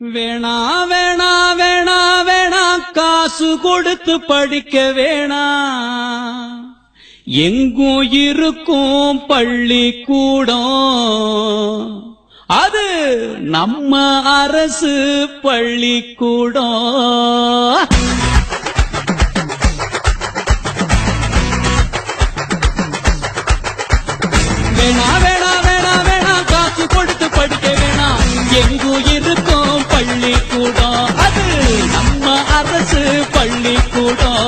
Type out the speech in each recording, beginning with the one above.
வேணா வேணா வேணா வேணா காசு கொடுத்து படிக்க வேணா, எங்கும் இருக்கும் பள்ளிக்கூடம், அது நம்ம அரசு பள்ளிக்கூடம். வேணா வேணா வேணா வேணா காசு கொடுத்து படிக்க வேணா, எங்கும் இருக்கும் பள்ளிக்கூடம், அது நம்ம அரசு பள்ளிக்கூடம்.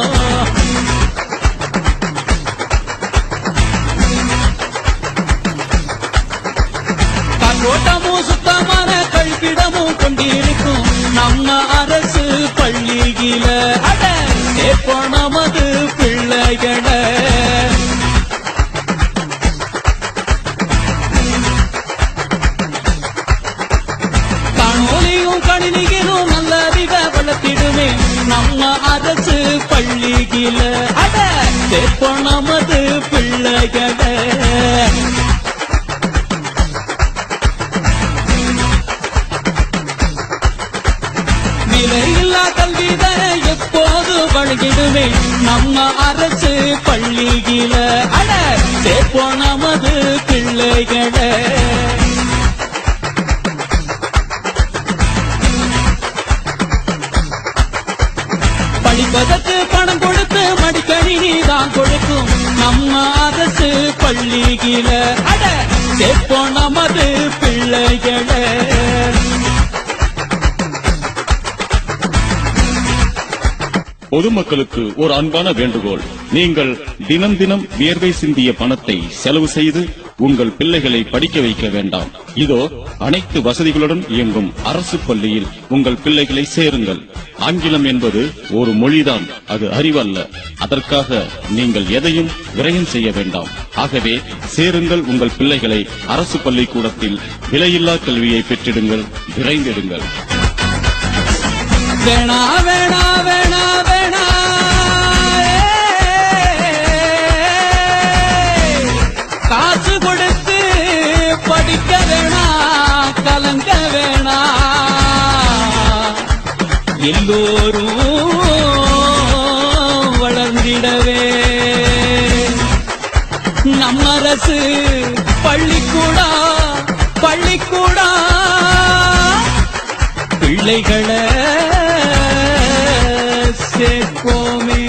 காற்றோட்டமும் சுத்தமான கழிப்பிடமும் கொண்டிருக்கும் நம்ம அரசு பள்ளியில, அட சேர்ப்போம் நமது பிள்ளைகளை. கணினிகளும் நல்ல அறிவ வளர்த்திடுமே நம்ம அரசு பள்ளியில, அட சேர்ப்போம் நமது பிள்ளைகளை. விலையில்லா கல்விதர எப்போது வழங்கிடுமே நம்ம அரசு பள்ளியில, அட சேர்ப்போம் நமது பிள்ளைகளை. படிப்பதற்கு பணம் கொடுத்து மடிக்கணினி தான் கொடுக்கும் நம்ம அரசு பள்ளியில, அட சேர்ப்போம் நமது பிள்ளைகளை. பொதுமக்களுக்கு ஒரு அன்பான வேண்டுகோள். நீங்கள் தினம் தினம் வியர்வை சிந்திய பணத்தை செலவு செய்து உங்கள் பிள்ளைகளை படிக்க வைக்க வேண்டாம். இதோ அனைத்து வசதிகளுடன் இயங்கும் அரசு பள்ளியில் உங்கள் பிள்ளைகளை சேருங்கள். ஆங்கிலம் என்பது ஒரு மொழிதான், அது அறிவல்ல. அதற்காக நீங்கள் எதையும் விரயம் செய்ய வேண்டாம். ஆகவே சேருங்கள் உங்கள் பிள்ளைகளை அரசு பள்ளிக்கூடத்தில். விலையில்லா கல்வியை பெற்றிடுங்கள், விரைந்திடுங்கள். வேணா வேணா வேணா வேணா காசு கொடுத்து படிக்க வேணா, கலங்க வேணா, எல்லோரும் வளர்ந்திடவே நம்ம அரசு பள்ளிக்கூடம் பள்ளிக்கூடம். பிள்ளைகளை சேர்ப்போமே.